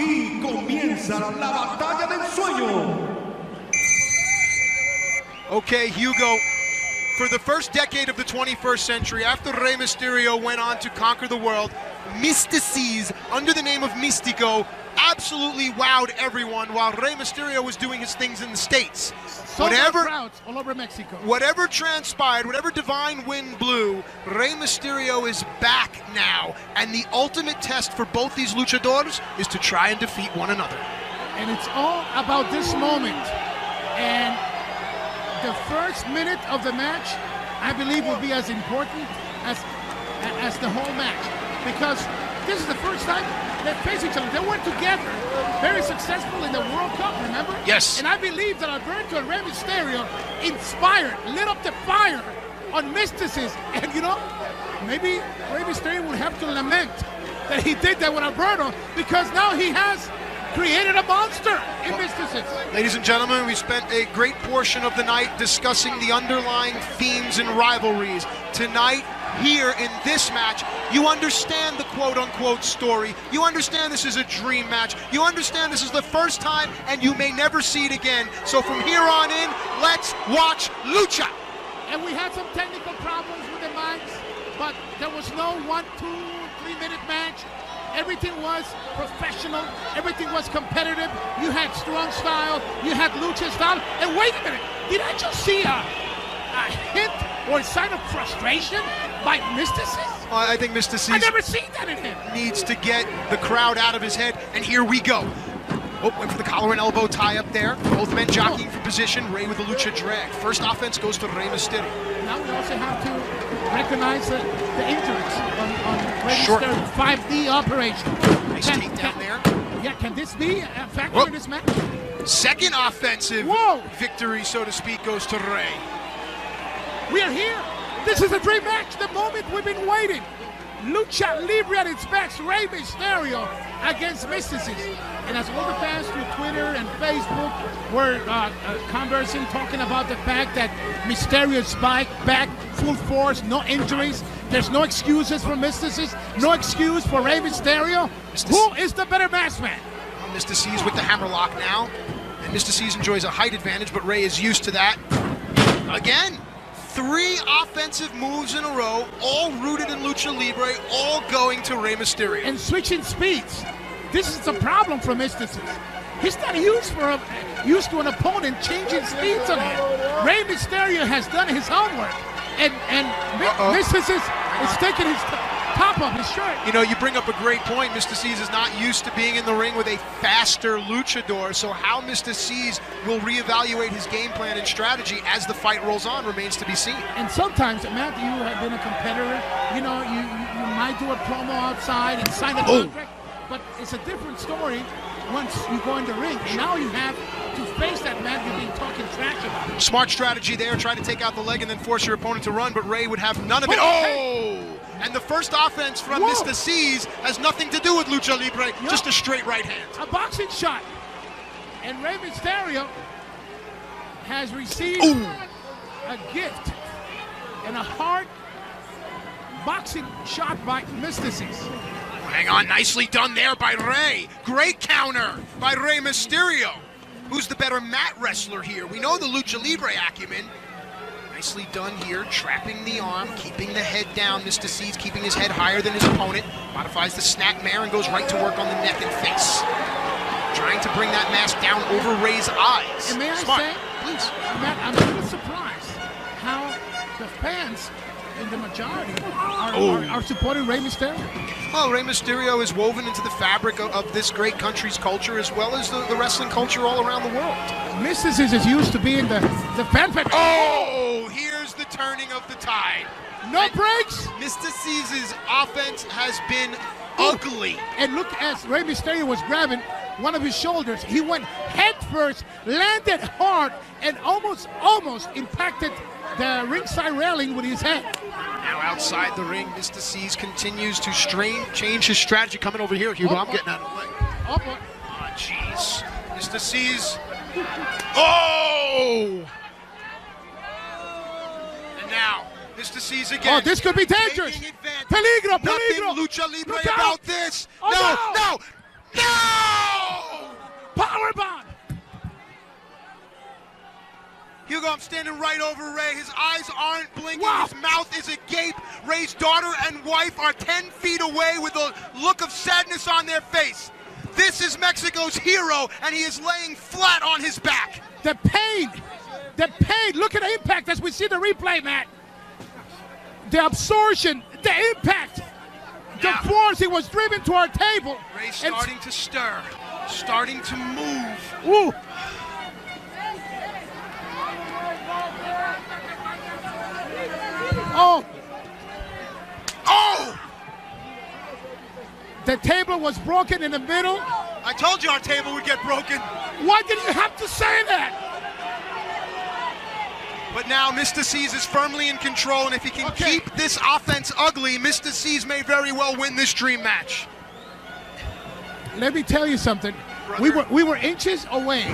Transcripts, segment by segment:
Aquí comienza la batalla del sueño. Okay, Hugo, for the first decade of the 21st century, after Rey Mysterio went on to conquer the world, Mystico, under the name of Mistico, absolutely wowed everyone while Rey Mysterio was doing his things in the States. Crowds all over Mexico. Whatever transpired, whatever divine wind blew, Rey Mysterio is back now. And the ultimate test for both these luchadors is to try and defeat one another. And it's all about this moment. And the first minute of the match, I believe, will be as important as the whole match. Because this is the first time they face each other. They were together, very successful in the World Cup, remember? Yes. And I believe that Alberto and Rey Mysterio inspired, lit up the fire on mysticism. And you know, maybe Rey Mysterio will have to lament that he did that with Alberto, because now he has created a monster in mysticism. Ladies and gentlemen, we spent a great portion of the night discussing the underlying themes and rivalries. Tonight, here in this match, you understand the quote-unquote story. You understand this is a dream match. You understand this is the first time and you may never see it again. So from here on in, let's watch Lucha. And we had some technical problems with the mics, but there was no 1, 2, 3 minute match. Everything was professional. Everything was competitive. You had strong style. You had lucha style. And wait a minute, did I just see a hint or a sign of frustration by Mysticism? I think Mysticism, I never seen that in him. Needs to get the crowd out of his head, and here we go. Oh, went for the collar and elbow tie up there. Both men jockeying for position. Rey with the lucha drag. First offense goes to Rey Mysterio. Now we also have to recognize the injuries on Rey Short. Mysterio. 5D operation. Nice takedown there. Yeah, can this be a factor in this match? Second offensive victory, so to speak, goes to Rey. We are here. This is a dream match. The moment we've been waiting. Lucha Libre at its best. Rey Mysterio against Mysticism. And as all the fans through Twitter and Facebook were conversing, talking about the fact that Mysterio's back full force, no injuries. There's no excuses for Mysticism. No excuse for Rey Mysterio. Who is the better masked man? Mysticism with the hammerlock now. And Mysticism enjoys a height advantage, but Rey is used to that. Again. 3 offensive moves in a row, all rooted in Lucha Libre, all going to Rey Mysterio. And switching speeds. This is a problem for Mysticism. He's not used to an opponent changing speeds on him. Rey Mysterio has done his homework, and Mysticism is taking his top of his shirt. You know, you bring up a great point. Mysticism is not used to being in the ring with a faster luchador, so how Mysticism will reevaluate his game plan and strategy as the fight rolls on remains to be seen. And sometimes, Matt, you have been a competitor. You know, you might do a promo outside and sign a contract, but it's a different story once you go in the ring. And now you have to face that man you've been talking trash about. Smart strategy there, try to take out the leg and then force your opponent to run, but Rey would have none of it. And the first offense from Mysticism has nothing to do with Lucha Libre, just a straight right hand. A boxing shot. And Rey Mysterio has received a gift and a hard boxing shot by Mysticism. Hang on, nicely done there by Rey. Great counter by Rey Mysterio. Who's the better mat wrestler here? We know the Lucha Libre acumen. Nicely done here, trapping the arm, keeping the head down. Mysticism keeping his head higher than his opponent. Modifies the snap mare and goes right to work on the neck and face. Trying to bring that mask down over Rey's eyes. And may I say, please, Matt, I'm a little surprised how the fans in the majority are supporting Rey Mysterio. Well, Rey Mysterio is woven into the fabric of this great country's culture, as well as the wrestling culture all around the world. Mysticism is used to being the fan favorite. Oh, here's the turning of the tide. No breaks. Mysticism's offense has been ugly. And look, as Rey Mysterio was grabbing one of his shoulders, he went head first, landed hard, and almost impacted the ringside railing with his head. Now outside the ring, Mysticism continues to change his strategy. Coming over here, Hugo, I'm getting out of the way. Oh, jeez. Mysticism. Oh! And now, Mysticism again. Oh, this could be dangerous. Peligro, peligro. Nothing Lucha Libre about this. No, no, no! Hugo, I'm standing right over Ray. His eyes aren't blinking. Wow. His mouth is agape. Ray's daughter and wife are 10 feet away with a look of sadness on their face. This is Mexico's hero, and he is laying flat on his back. The pain. Look at the impact as we see the replay, Matt. The absorption, the impact, the force. He was driven to our table. Ray's starting to stir, starting to move. Ooh. Oh. Oh! The table was broken in the middle. I told you our table would get broken. Why did you have to say that? But now Mr. C's is firmly in control, and if he can keep this offense ugly, Mr. C's may very well win this dream match. Let me tell you something. Brother. We were inches away,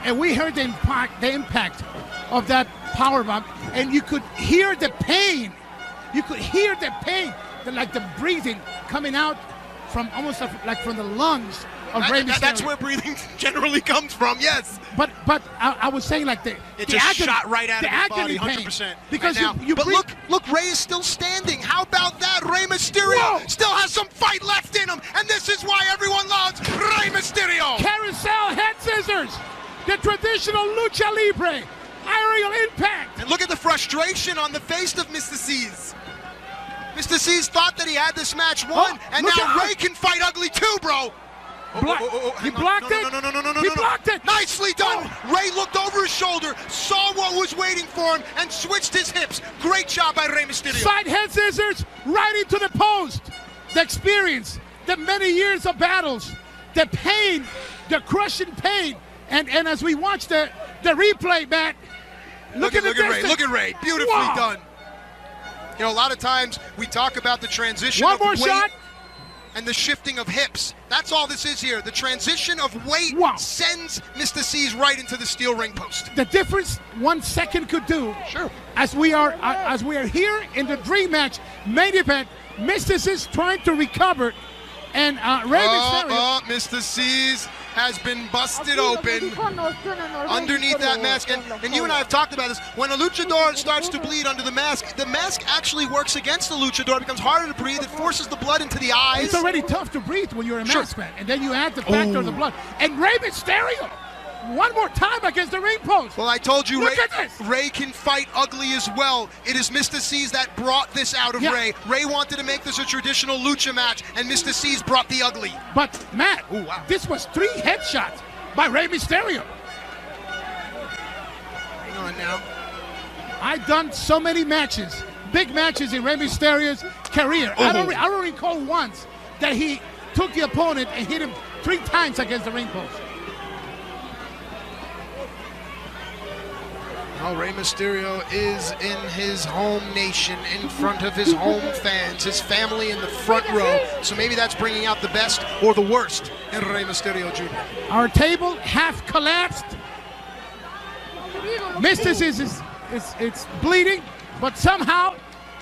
and we heard the impact of that power bomb, and you could hear the pain. You could hear the pain, like the breathing coming out from almost like from the lungs of Rey Mysterio. That's where breathing generally comes from, yes. But I was saying like it just agony, shot right out of his body, pain, 100%. because right you but breathe. look, Rey is still standing. How about that? Rey Mysterio still has some fight left in him, and this is why everyone loves Rey Mysterio. Carousel head scissors, the traditional lucha libre, aerial impact. And look at the frustration on the face of Mr. C's. Mr. C's thought that he had this match won, and now Rey can fight ugly too, bro. He blocked it. No. He blocked it. Nicely done. Rey looked over his shoulder, saw what was waiting for him, and switched his hips. Great job by Rey Mysterio. Side head scissors right into the post. The experience, the many years of battles, the pain, the crushing pain. And as we watch the replay, Matt, look at Rey. Look at Rey. Beautifully done. You know, a lot of times we talk about the transition of weight and the shifting of hips. That's all this is here. The transition of weight sends Mr. C's right into the steel ring post. The difference 1 second could do. Sure. As we are here in the dream match main event, Mr. C's trying to recover, and Rey Mysterio. Mr. C's has been busted open underneath that mask. And you and I have talked about this. When a luchador starts to bleed under the mask actually works against the luchador. It becomes harder to breathe. It forces the blood into the eyes. It's already tough to breathe when you're a mask man. And then you add the factor of the blood. And Rey Mysterio, one more time against the ring post. Well, I told you, Look at this. Rey can fight ugly as well. It is Mr. C's that brought this out of Rey. Rey wanted to make this a traditional lucha match, and Mr. C's brought the ugly. But, Matt, this was 3 headshots by Rey Mysterio. Hang on now. I've done so many matches, big matches in Rey Mysterio's career. I don't recall once that he took the opponent and hit him 3 times against the ring post. Well, Rey Mysterio is in his home nation, in front of his home fans, his family in the front row. So maybe that's bringing out the best or the worst in Rey Mysterio Jr. Our table half collapsed. Mr. is bleeding, but somehow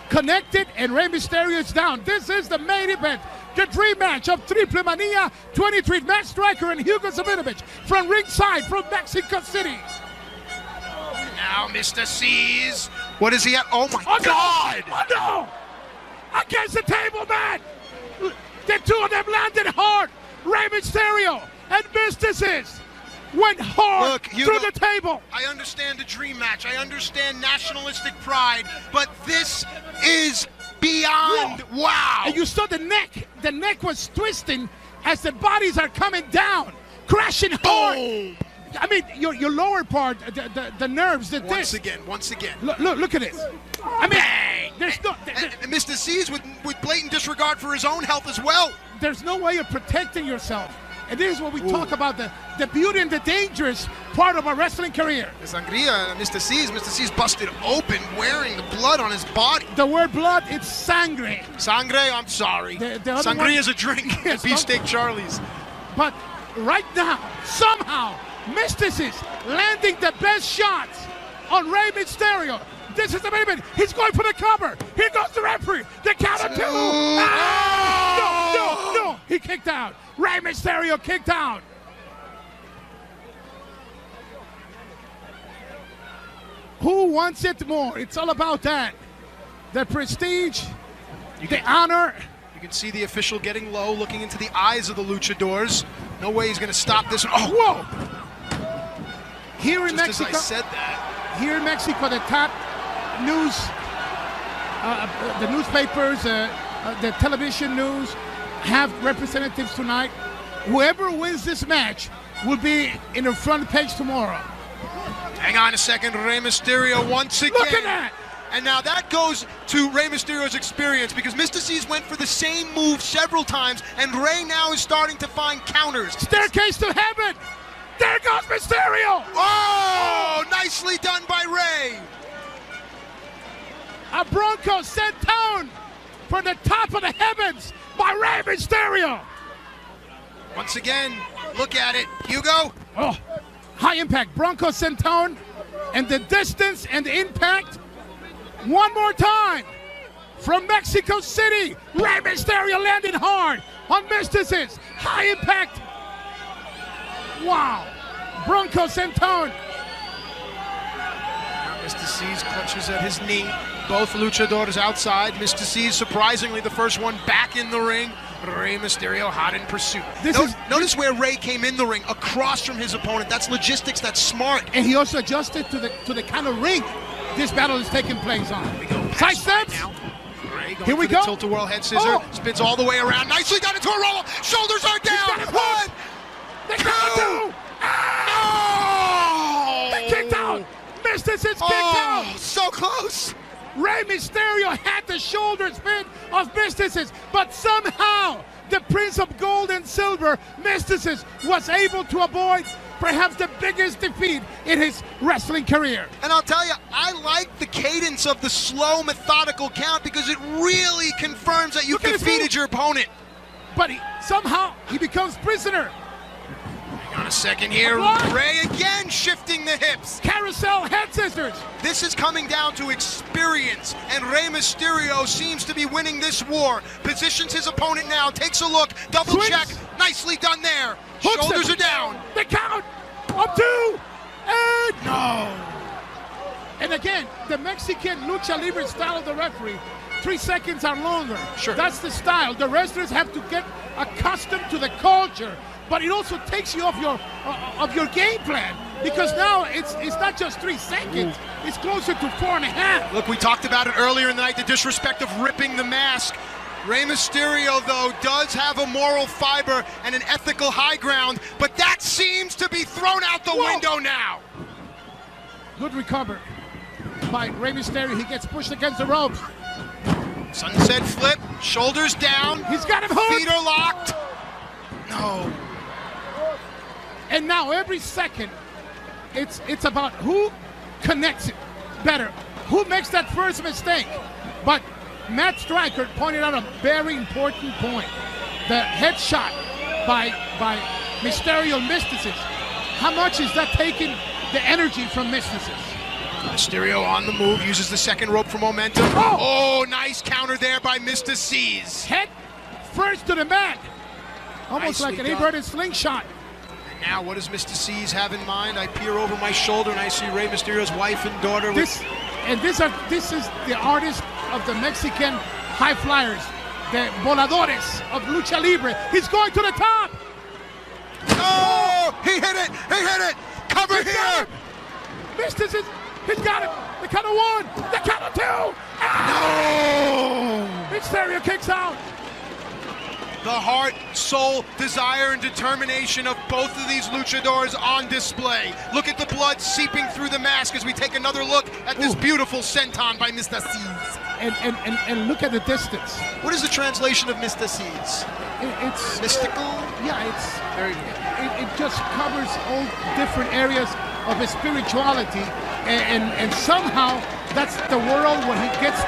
connected, and Rey Mysterio is down. This is the main event, the dream match of Triple Mania 23. Matt Striker and Hugo Sabinovich from ringside from Mexico City. Now, Mr. C's. What is he at? Oh, my God! Oh, no! Against the table, man! The two of them landed hard. Rey Mysterio and Mr. C's went hard through the table. I understand the dream match. I understand nationalistic pride, but this is beyond wow. And you saw the neck. The neck was twisting as the bodies are coming down, crashing hard. Boom. I mean, your lower part, the nerves, Once again. Look at this. I mean, bang! There's no... And Mr. C's with blatant disregard for his own health as well. There's no way of protecting yourself. And this is what we talk about, the beauty and the dangerous part of our wrestling career. The sangria, Mr. C's busted open, wearing the blood on his body. The word blood, it's sangre. Sangre, I'm sorry. Sangria is a drink at Beefsteak Charlie's. But right now, somehow, Mr. C's landing the best shots on Rey Mysterio. This is the main event. He's going for the cover. Here goes the referee. The count of 2. No. He kicked out. Rey Mysterio kicked out. Who wants it more? It's all about that. The prestige, the honor. You can see the official getting low, looking into the eyes of the luchadors. No way he's going to stop this. Oh, whoa! Here in Mexico, as I said that. Here in Mexico, the top news, the newspapers, the television news have representatives tonight. Whoever wins this match will be in the front page tomorrow. Hang on a second, Rey Mysterio once again. Look at that! And now that goes to Rey Mysterio's experience because Mystico went for the same move several times, and Rey now is starting to find counters. Staircase to heaven! There goes Mysterio! Oh! Nicely done by Rey! A Bronco sent down from the top of the heavens by Rey Mysterio! Once again, look at it. Hugo? Oh, high impact. Bronco sent down, and the distance and the impact. One more time. From Mexico City, Rey Mysterio landing hard on Mysticis. High impact. Wow. Bronco Centone. Mystico clutches at his knee. Both luchadores outside. Mystico surprisingly the first one back in the ring. Rey Mysterio hot in pursuit. Notice where Rey came in the ring, across from his opponent. That's logistics, that's smart. And he also adjusted to the kind of ring this battle is taking place on. Here we go. Side steps. Here we go. Tilt-a-whirl head scissor. Oh. Spins all the way around. Nicely done into a roll. Shoulders are down. One. They got two. Oh! They kicked out. Mysticis kicked out. So close. Rey Mysterio had the shoulder spin of Mysticis, but somehow the Prince of Gold and Silver, Mysticis, was able to avoid perhaps the biggest defeat in his wrestling career. And I'll tell you, I like the cadence of the slow, methodical count because it really confirms that you've defeated your opponent. But somehow he becomes prisoner. Hang on a second here. Rey again shifting the hips. Carousel head scissors. This is coming down to experience, and Rey Mysterio seems to be winning this war. Positions his opponent now, takes a look, double Swings. check. Nicely done there. Hooks Shoulders him. are down. The count of two, and No. And again, the Mexican lucha libre style of the referee, 3 seconds or longer. Sure. That's the style. The wrestlers have to get accustomed to the culture, but it also takes you off your game plan because now it's not just 3 seconds. It's closer to 4.5. Look, we talked about it earlier in the night, the disrespect of ripping the mask. Rey Mysterio, though, does have a moral fiber and an ethical high ground, but that seems to be thrown out the window now. Good recover by Rey Mysterio. He gets pushed against the ropes. Sunset flip, shoulders down. He's got him hooked. Feet are locked. No. And now every second, it's about who connects it better, who makes that first mistake. But Matt Stryker pointed out a very important point. The headshot by Mysterio Mysticis. How much is that taking the energy from Mysticis? Mysterio on the move, uses the second rope for momentum. Oh, nice counter there by Mysticis. Head first to the mat. Almost Nicely like an done. inverted slingshot. And now what does Mysticis have in mind? I peer over my shoulder and I see Rey Mysterio's wife and daughter. This is the artist of the Mexican high flyers, the voladores of lucha libre. He's going to the top. Oh, he hit it. He hit it. Cover here. Mysticis, he's got it. The count of one. The count of two. No. Mysterio kicks out. The heart, soul, desire, and determination of both of these luchadors on display. Look at the blood seeping through the mask as we take another look at this beautiful senton by Mysticis. And look at the distance. What is the translation of Mysticis? It's Mystical? Yeah, it's Very good. it just covers all different areas of his spirituality, and somehow that's the world where he gets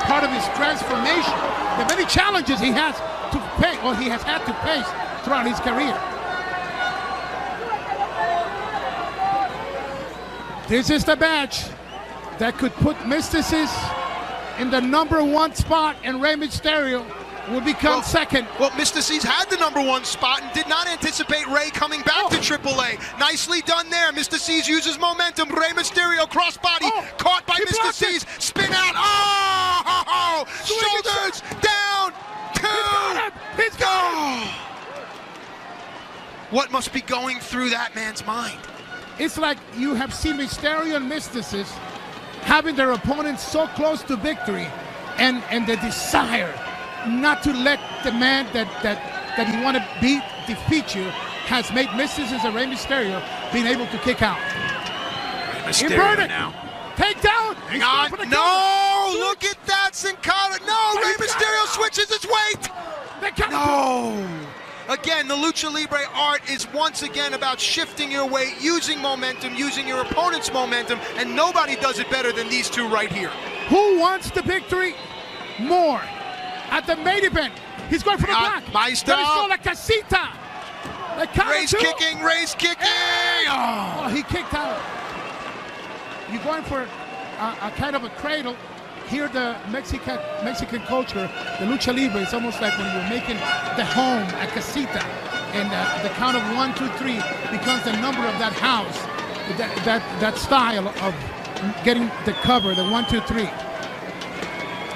part of his transformation. The many challenges he has to face, or he has had to face throughout his career. This is the match that could put Mysticis in the #1 spot, and Rey Mysterio will become second. Well, Mysticis had the #1 spot and did not anticipate Rey coming back to AAA. Nicely done there. Mr. C's uses momentum. Rey Mysterio crossbody caught by Mr. C's. Spin out. Oh! Shoulders down. 2. He's got him. What must be going through that man's mind? It's like you have seen Mysterio and Mysticis having their opponents so close to victory, and the desire not to let the man that you want to defeat you has made Mysticis and Rey Mysterio being able to kick out. Mysterio now. Takedown. Hang on. No, look at that, Sin Cara. No, Rey Mysterio switches his weight. No. Again, the Lucha Libre art is once again about shifting your weight, using momentum, using your opponent's momentum, and nobody does it better than these two right here. Who wants the victory more? At the main event, he's going for the black. Maestro. La casita. Rey's kicking, Rey's kicking. Oh, he kicked out. You're going for a kind of a cradle. Here, the Mexican culture, the Lucha Libre, is almost like when you're making the home, a casita, and the count of 1, 2, 3 becomes the number of that house. That style of getting the cover, the 1, 2, 3.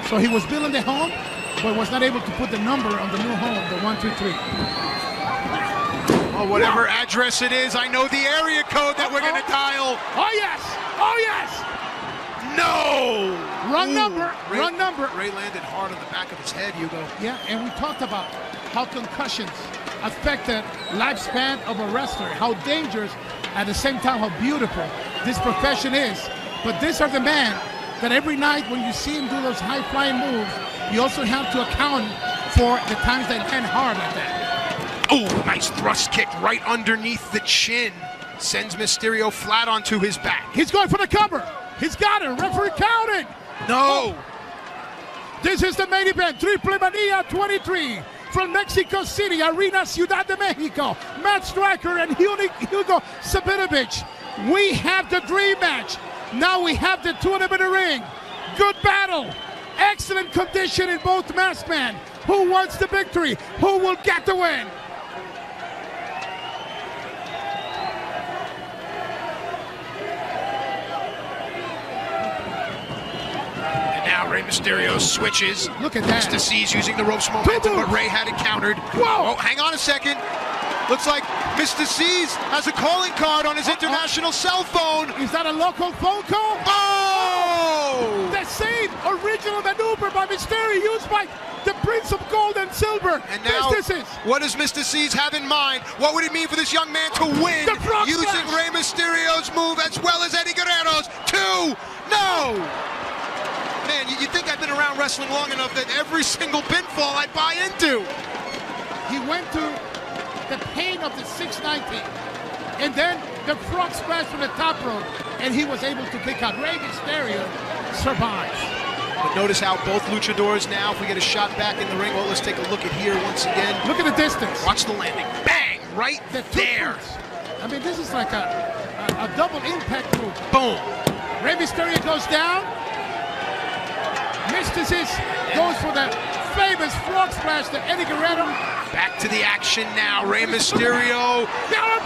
So he was building the home, but was not able to put the number on the new home, the 1, 2, 3. Oh, whatever address it is, I know the area code that we're going to dial. Oh, yes. Oh, yes. No! Wrong number. Wrong number. Rey landed hard on the back of his head, Hugo. Yeah, and we talked about how concussions affect the lifespan of a wrestler, how dangerous, at the same time how beautiful this profession is. But these are the men that every night when you see him do those high-flying moves, you also have to account for the times they land hard like that. Oh, nice thrust kick right underneath the chin. Sends Mysterio flat onto his back. He's going for the cover. He's got it. Referee counted. No. This is the main event. Triple Mania 23 from Mexico City, Arena Ciudad de Mexico. Matt Striker and Hugo Sabinovich. We have the dream match. Now we have the tournament ring. Good battle. Excellent condition in both masked men. Who wants the victory? Who will get the win? Now Rey Mysterio switches. Look at that. Mr. C's using the ropes momentum, but Rey had it countered. Whoa! Oh, hang on a second. Looks like Mr. C's has a calling card on his international cell phone. Is that a local phone call? Oh! The same original maneuver by Mysterio used by the Prince of Gold and Silver. And now, what does Mr. C's have in mind? What would it mean for this young man to win using Rey Mysterio's move as well as Eddie Guerrero's? 2! No! Man, you think I've been around wrestling long enough that every single pinfall I buy into. He went to the pain of the 690, and then the frog splash from the top rope, and he was able to kick out. Rey Mysterio survives. But notice how both luchadors now, if we get a shot back in the ring, well, let's take a look at here once again. Look at the distance. Watch the landing. Bang! Right there. I mean, this is like a double impact move. Boom. Rey Mysterio goes down. Mysticis goes for the famous frog splash to Eddie Guerrero. Back to the action now. Rey Mysterio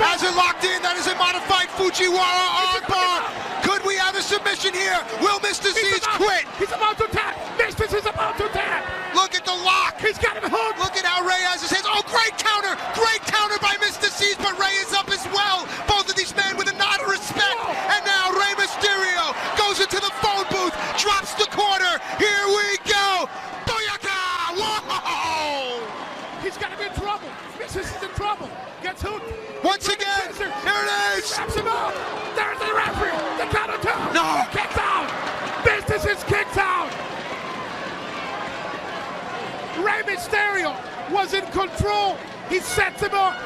has it locked in. That is a modified Fujiwara armbar. Could we have a submission here? Will Mr. C's quit? He's about to tap. Mysticis is about to tap. Look at the lock. He's got him hooked. Look at how Rey has his hands. Oh, great counter. Great counter by Mr. C's, but Rey is up as well. Both of these men with a nod of respect. And now Rey Mysterio goes into the phone booth, drops the corner. Here we go. Boyaka! Whoa! He's got to be in trouble. Mysticis is in trouble. Gets hooked. Once again, here it is. Wraps him up. There's the referee. The count of 2. No. Kicks out. Mysticis kicks out. Rey Mysterio was in control. He sets him up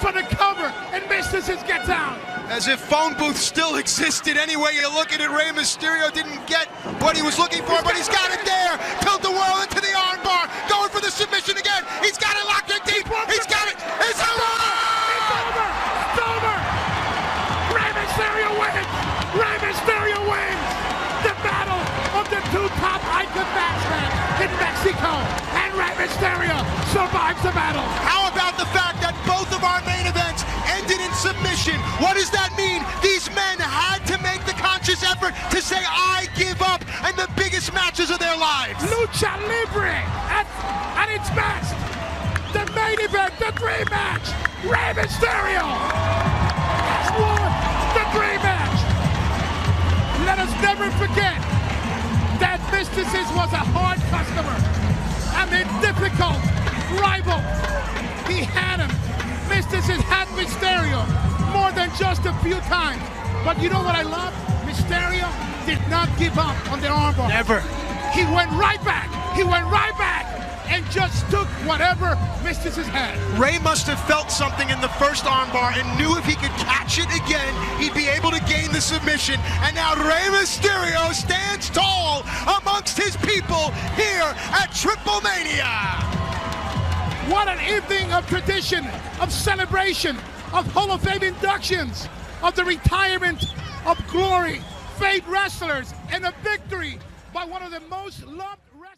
for the cover, and Mysticis gets out. As if phone booths still existed. Anyway, you look at it, Rey Mysterio didn't get what he was looking for, but he's got it there. Tilt the world into the armbar. Going for the submission again. He's got it locked in deep. He's got it. It's over. It's over. Rey Mysterio wins. Rey Mysterio wins. The battle of the 2 top icon matchmen in Mexico. And Rey Mysterio survives the battle. How about the fact that both of our main events ended in submission? What is effort to say, I give up, and the biggest matches of their lives. Lucha Libre at its best. The main event, the dream match. Rey Mysterio has won the dream match. Let us never forget that Mysticis was a hard customer and a difficult rival. He had him. Mysticis had Mysterio more than just a few times. But you know what I love? Mysterio did not give up on the armbar. Never. He went right back. He went right back and just took whatever Mysticis had. Rey must have felt something in the first armbar and knew if he could catch it again, he'd be able to gain the submission. And now Rey Mysterio stands tall amongst his people here at Triple Mania. What an evening of tradition, of celebration, of Hall of Fame inductions, of the retirement of glory, fade wrestlers, and a victory by one of the most loved